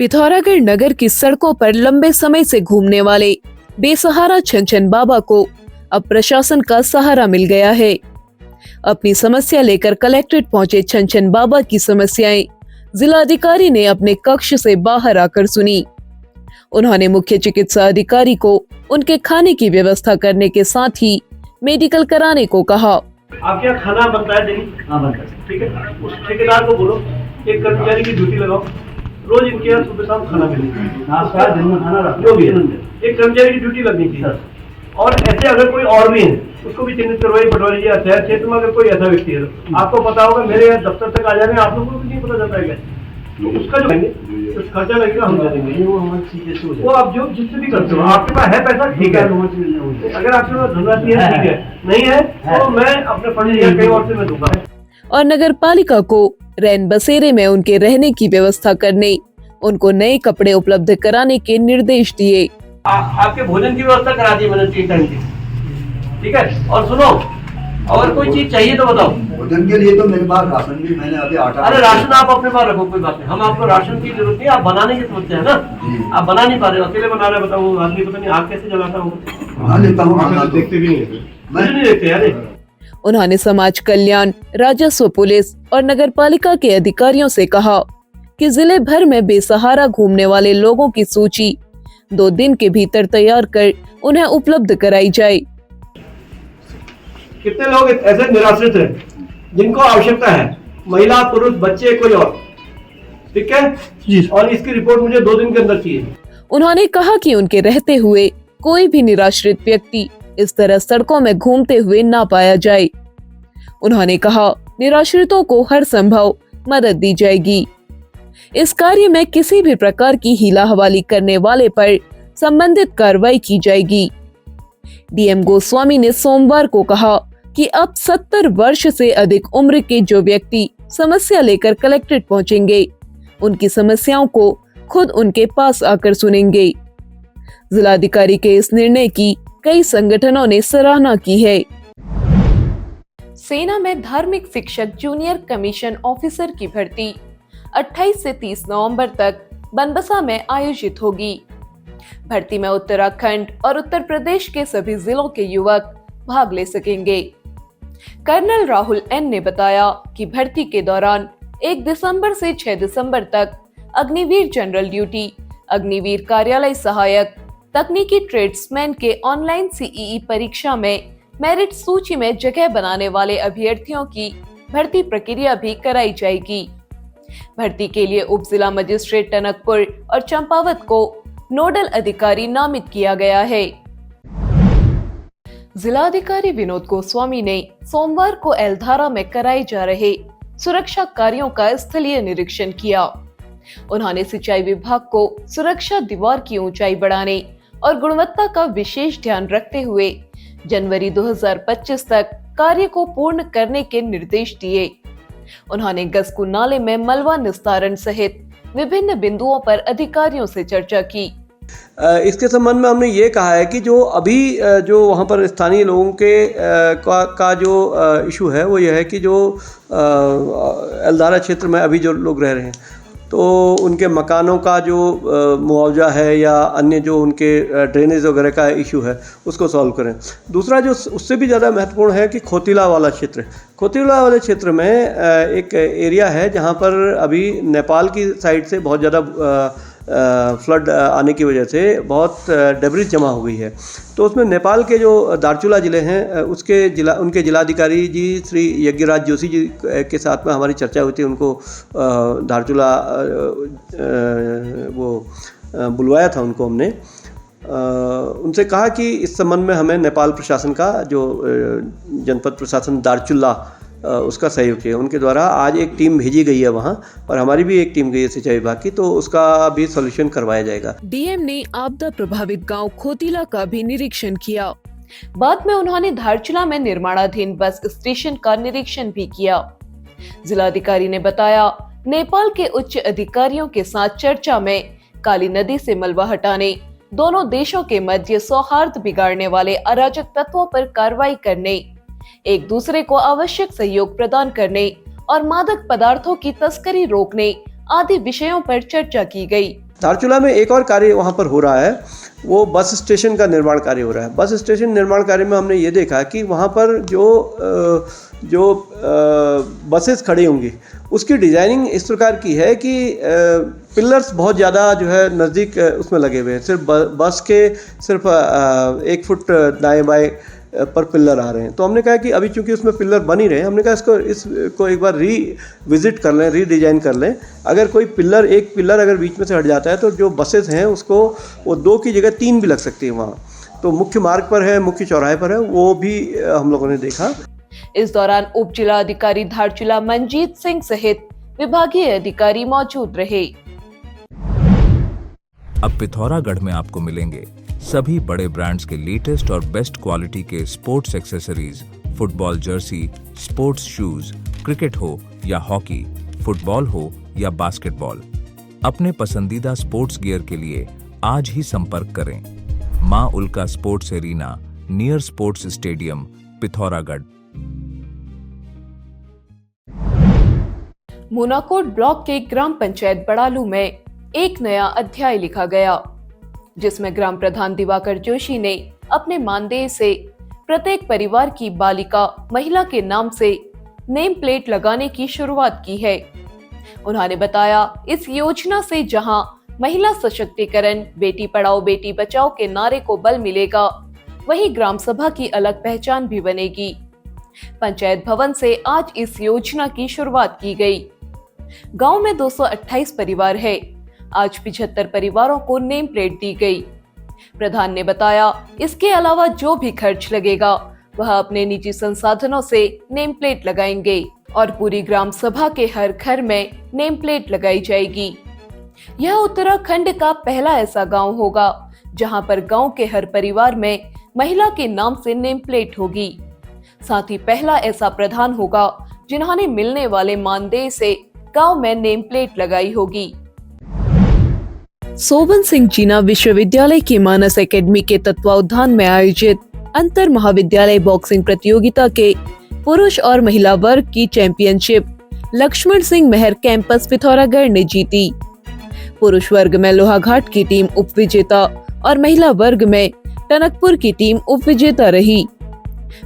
पिथौरागढ़ नगर की सड़कों पर लंबे समय से घूमने वाले बेसहारा छन बाबा को अब प्रशासन का सहारा मिल गया है। अपनी समस्या लेकर कलेक्ट्रेट पहुंचे छन बाबा की समस्याएं जिलाधिकारी ने अपने कक्ष से बाहर आकर सुनी। उन्होंने मुख्य चिकित्सा अधिकारी को उनके खाने की व्यवस्था करने के साथ ही मेडिकल कराने को कहा। आपके यहाँ खाना बनता है डेली? हाँ बनता है। ठीक है, उस ठेकेदार को बोलो एक कर्मचारी की ड्यूटी लगाओ, रोज इनके यहाँ सुबह शाम खाना मिले, नाश्ता दिन में खाना जो भी है, एक कर्मचारी की ड्यूटी लगनी चाहिए। और ऐसे अगर कोई और भी है उसको भी चिन्हित करवाइए, पटवारी जी। शहर क्षेत्र में अगर कोई ऐसा व्यक्ति है आपको पता होगा, मेरे यहाँ दफ्तर तक आ जाने आप लोगों को नहीं पता चलता है क्या, तो उसका जो है कुछ खर्चा लगेगा हम दे देंगे। वो आप जो जिससे भी करते हो, आपके पास है पैसा ठीक है, अगर आपके पास धनराशि है ठीक है, नहीं है तो मैं अपने फंड या कहीं और से मैं दूंगा। और नगर पालिका को रैन बसेरे में उनके रहने की व्यवस्था करने, उनको नए कपड़े उपलब्ध कराने के निर्देश दिए। आपके भोजन की व्यवस्था करा दी मैंने 3 टाइम की, ठीक है। और सुनो, अगर कोई चीज चाहिए तो बताओ। भोजन के लिए तो मेरे पास राशन भी मैंने अभी आटा। अरे राशन आप अपने पास रखो, कोई बात नहीं, हम आपको राशन की जरूरत नहीं, आप बनाने की समस्या है ना, आप बना नहीं पा रहे हो, अकेले बना रहे, बताओ आदमी पता नहीं आग कैसे जलाता हूँ। बना लेता हूँ, देखते भी नहीं, मुझे नहीं देखते यार। उन्होंने समाज कल्याण, राजस्व, पुलिस और नगर पालिका के अधिकारियों से कहा कि जिले भर में बेसहारा घूमने वाले लोगों की सूची 2 दिन के भीतर तैयार कर उन्हें उपलब्ध कराई जाए। कितने लोग ऐसे निराश्रित हैं जिनको आवश्यकता है, महिला, पुरुष, बच्चे, कोई और, ठीक है जी। और इसकी रिपोर्ट मुझे 2 दिन के अंदर चाहिए। उन्होंने कहा कि उनके रहते हुए कोई भी निराश्रित व्यक्ति इस तरह सड़कों में घूमते हुए ना पाया जाए। उन्होंने कहा निराश्रितों को हर संभव मदद दी जाएगी। इस कार्य में किसी भी प्रकार की हीला हवाली करने वाले पर संबंधित कार्रवाई की जाएगी। डीएम गोस्वामी ने सोमवार को कहा कि अब 70 वर्ष से अधिक उम्र के जो व्यक्ति समस्या लेकर कलेक्ट्रेट पहुंचेंगे, उनकी समस्याओं को खुद उनके पास आकर सुनेंगे। जिलाधिकारी के इस निर्णय की कई संगठनों ने सराहना की है। सेना में धार्मिक शिक्षक जूनियर कमीशन ऑफिसर की भर्ती 28 से 30 नवंबर तक बनबसा में आयोजित होगी। भर्ती में उत्तराखंड और उत्तर प्रदेश के सभी जिलों के युवक भाग ले सकेंगे। कर्नल राहुल एन ने बताया कि भर्ती के दौरान 1 दिसंबर से 6 दिसंबर तक अग्निवीर जनरल ड्यूटी, अग्निवीर कार्यालय सहायक, तकनीकी ट्रेड्समैन के ऑनलाइन सीईई परीक्षा में मेरिट सूची में जगह बनाने वाले अभ्यर्थियों की भर्ती प्रक्रिया भी कराई जाएगी। भर्ती के लिए उप जिला मजिस्ट्रेट टनकपुर और चंपावत को नोडल अधिकारी नामित किया गया है। जिलाधिकारी विनोद गोस्वामी ने सोमवार को एलधारा में कराए जा रहे सुरक्षा कार्यों का स्थलीय निरीक्षण किया। उन्होंने सिंचाई विभाग को सुरक्षा दीवार की ऊंचाई बढ़ाने और गुणवत्ता का विशेष ध्यान रखते हुए जनवरी 2025 तक कार्य को पूर्ण करने के निर्देश दिए। उन्होंने गस्कू नाले में मलबा निस्तारण सहित विभिन्न बिंदुओं पर अधिकारियों से चर्चा की। इसके संबंध में हमने ये कहा है कि जो अभी जो वहाँ पर स्थानीय लोगों के का जो इशू है वो ये है कि जो एलधारा क्षेत्र में अभी जो लोग रह रहे हैं तो उनके मकानों का जो मुआवजा है या अन्य जो उनके ड्रेनेज वगैरह का इशू है उसको सॉल्व करें। दूसरा जो उससे भी ज़्यादा महत्वपूर्ण है कि खोतिला वाला क्षेत्र, खोतिला वाले क्षेत्र में एक एरिया है जहाँ पर अभी नेपाल की साइड से बहुत ज़्यादा फ्लड आने की वजह से बहुत डेब्रिस जमा हो गई है। तो उसमें नेपाल के जो दार्चुला ज़िले हैं उनके जिलाधिकारी जी श्री यज्ञराज जोशी जी के साथ में हमारी चर्चा हुई थी। उनको दार्चुला वो बुलवाया था उनको हमने। उनसे कहा कि इस संबंध में हमें नेपाल प्रशासन का जो जनपद प्रशासन दार्चुला उसका सहयोग चाहिए। उनके द्वारा आज एक टीम भेजी गई है वहाँ और हमारी भी एक टीम गई है सिंचाई विभाग की, तो उसका भी सॉल्यूशन करवाया जाएगा। डीएम ने आपदा प्रभावित गांव खोतिला का भी निरीक्षण किया। बाद में उन्होंने धारचूला में निर्माणाधीन बस स्टेशन का निरीक्षण भी किया। जिलाधिकारी ने बताया नेपाल के उच्च अधिकारियों के साथ चर्चा में काली नदी से मलबा हटाने, दोनों देशों के मध्य सौहार्द बिगाड़ने वाले अराजक तत्वों पर कार्रवाई करने, एक दूसरे को आवश्यक सहयोग प्रदान करने और मादक पदार्थों की तस्करी रोकने आदि विषयों पर चर्चा की गई। धारचूला में एक और कार्य वहाँ पर हो रहा है, वो बस स्टेशन का निर्माण कार्य हो रहा है। बस स्टेशन निर्माण कार्य में हमने ये देखा कि वहाँ पर जो बसेस खड़ी होंगी उसकी डिज़ाइनिंग इस प्रकार की है कि पिलर्स बहुत ज़्यादा जो है नज़दीक उसमें लगे हुए हैं। सिर्फ बस के सिर्फ 1 फुट दाएं बाएं पर पिलर आ रहे हैं। तो हमने कहा कि अभी चूंकि उसमें पिलर बन ही रहे हैं, हमने कहा इसको एक बार रीविज़िट कर लें, रीडिज़ाइन कर लें। अगर कोई एक पिलर अगर बीच में से हट जाता है तो जो बसेस हैं उसको वो 2 की जगह 3 भी लग सकती है वहाँ। तो मुख्य मार्ग पर है, मुख्य चौराहे पर है, वो भी हम लोगों ने देखा। इस दौरान उप जिला अधिकारी धारचूला मंजीत सिंह सहित विभागीय अधिकारी मौजूद रहे। अब पिथौरागढ़ में आपको मिलेंगे सभी बड़े ब्रांड्स के लेटेस्ट और बेस्ट क्वालिटी के sports accessories, football Jersey, sports shoes, cricket हो या हॉकी, फुटबॉल हो या बास्केटबॉल। अपने पसंदीदा स्पोर्ट्स गियर के लिए आज ही संपर्क करें। मां उल्का sports arena, near sports stadium, Pithoragarh. Munakot block के ग्राम पंचायत बड़ालू में एक नया अध्याय लिखा गया, जिसमें ग्राम प्रधान दिवाकर जोशी ने अपने मानदेय से प्रत्येक परिवार की बालिका महिला के नाम से नेम प्लेट लगाने की शुरुआत की है। उन्होंने बताया, इस योजना से जहां महिला सशक्तिकरण, बेटी पढ़ाओ बेटी बचाओ के नारे को बल मिलेगा, वहीं ग्राम सभा की अलग पहचान भी बनेगी। पंचायत भवन से आज इस योजना की शुरुआत की गई। गांव में 228 परिवार है। आज 75 परिवारों को नेम प्लेट दी गई। प्रधान ने बताया, इसके अलावा जो भी खर्च लगेगा वह अपने निजी संसाधनों से नेम प्लेट लगाएंगे और पूरी ग्राम सभा के हर घर में नेम प्लेट लगाई जाएगी। यह उत्तराखंड का पहला ऐसा गांव होगा जहां पर गांव के हर परिवार में महिला के नाम से नेम प्लेट होगी। साथ ही पहला ऐसा प्रधान होगा जिन्होंने मिलने वाले मानदेय से गांव में नेम प्लेट लगाई होगी। सोबन सिंह जीना विश्वविद्यालय की मानस एकेडमी के तत्वावधान में आयोजित अंतर महाविद्यालय बॉक्सिंग प्रतियोगिता के पुरुष और महिला वर्ग की चैंपियनशिप लक्ष्मण सिंह मेहर कैंपस पिथौरागढ़ ने जीती। पुरुष वर्ग में लोहाघाट की टीम उपविजेता और महिला वर्ग में टनकपुर की टीम उपविजेता रही।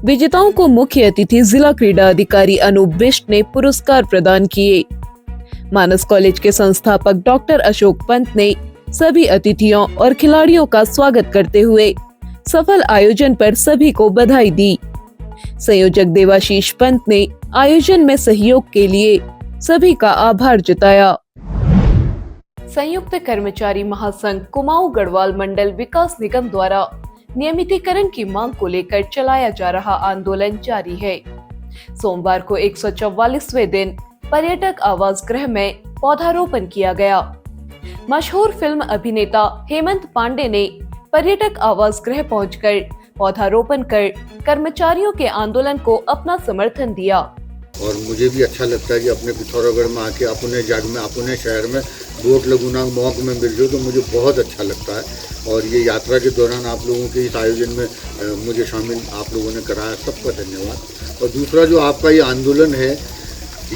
विजेताओं को मुख्य अतिथि जिला क्रीड़ा अधिकारी अनूप बिष्ट ने पुरस्कार प्रदान किए। मानस कॉलेज के संस्थापक डॉक्टर अशोक पंत ने सभी अतिथियों और खिलाड़ियों का स्वागत करते हुए सफल आयोजन पर सभी को बधाई दी। संयोजक देवाशीष पंत ने आयोजन में सहयोग के लिए सभी का आभार जताया। संयुक्त कर्मचारी महासंघ कुमाऊं गढ़वाल मंडल विकास निगम द्वारा नियमितीकरण की मांग को लेकर चलाया जा रहा आंदोलन जारी है। सोमवार को 144वें दिन पर्यटक आवास गृह में पौधारोपण किया गया। मशहूर फिल्म अभिनेता हेमंत पांडे ने पर्यटक आवास गृह पहुंचकर पौधारोपण कर कर्मचारियों के आंदोलन को अपना समर्थन दिया। और मुझे भी अच्छा लगता है कि अपने पिथौरागढ़ में आके अपने जग में अपने शहर में वोट लगुना मौके में मिल जाओ तो मुझे बहुत अच्छा लगता है। और ये यात्रा के दौरान आप लोगों के इस आयोजन में मुझे शामिल आप लोगों ने कराया, सबका धन्यवाद। और दूसरा जो आपका ये आंदोलन है,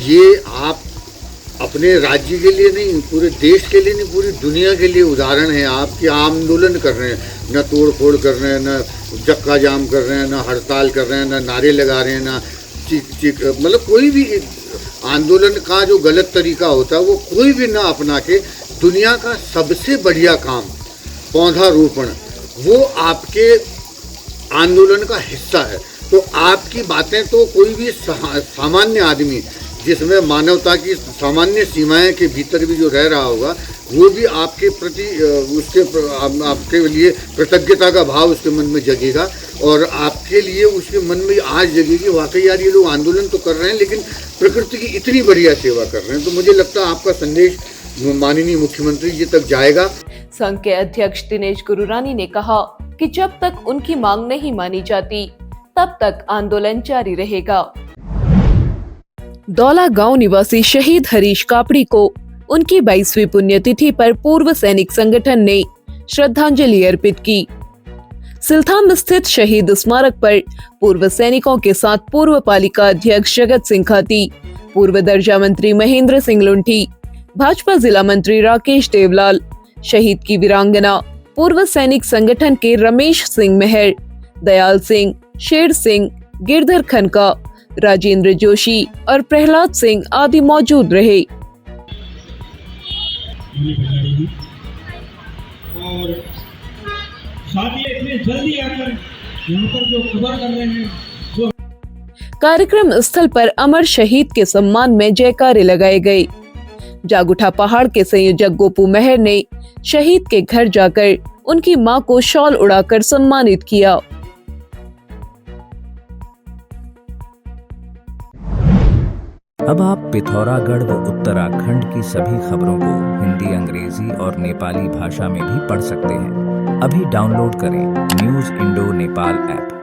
ये आप अपने राज्य के लिए नहीं, पूरे देश के लिए नहीं, पूरी दुनिया के लिए उदाहरण है। आपके आंदोलन कर रहे हैं, न तोड़ फोड़ कर रहे हैं, न चक्का जाम कर रहे हैं, न हड़ताल कर रहे हैं, न नारे लगा रहे हैं, न चीख मतलब कोई भी आंदोलन का जो गलत तरीका होता है वो कोई भी ना अपना के दुनिया का सबसे बढ़िया काम पौधारोपण वो आपके आंदोलन का हिस्सा है। तो आपकी बातें तो कोई भी सामान्य आदमी जिसमें मानवता की सामान्य सीमाएं के भीतर भी जो रह रहा होगा वो भी आपके प्रति आपके लिए कृतज्ञता का भाव उसके मन में जगेगा और आपके लिए उसके मन में आज जगेगी वाकई यार ये लोग आंदोलन तो कर रहे हैं लेकिन प्रकृति की इतनी बढ़िया सेवा कर रहे हैं। तो मुझे लगता है आपका संदेश माननीय मुख्यमंत्री जी तक जाएगा। संघ के अध्यक्ष दिनेश गुरुरानी ने कहा कि जब तक उनकी मांग नहीं मानी जाती तब तक आंदोलन जारी रहेगा। दौला गांव निवासी शहीद हरीश कापड़ी को उनकी 22वीं पुण्यतिथि पर पूर्व सैनिक संगठन ने श्रद्धांजलि अर्पित की। सिलथाम स्थित शहीद स्मारक पर पूर्व सैनिकों के साथ पूर्व पालिका अध्यक्ष जगत सिंह खाती, पूर्व दर्जा मंत्री महेंद्र सिंह लुंठी, भाजपा जिला मंत्री राकेश देवलाल, शहीद की वीरांगना पूर्व सैनिक संगठन के रमेश सिंह मेहर, दयाल सिंह, शेर सिंह, गिरधर खनका, राजेंद्र जोशी और प्रहलाद सिंह आदि मौजूद रहे। और साथ ही इतने जल्दी आकर यहाँ पर जो खबर कर रहे हैं, जो कार्यक्रम स्थल पर अमर शहीद के सम्मान में जयकारे लगाए गए। जागुठा पहाड़ के संयोजक गोपू मेहर ने शहीद के घर जाकर उनकी मां को शॉल उड़ाकर सम्मानित किया। अब आप पिथौरागढ़ व उत्तराखंड की सभी खबरों को हिंदी, अंग्रेजी और नेपाली भाषा में भी पढ़ सकते हैं। अभी डाउनलोड करें न्यूज़ इंडो नेपाल ऐप।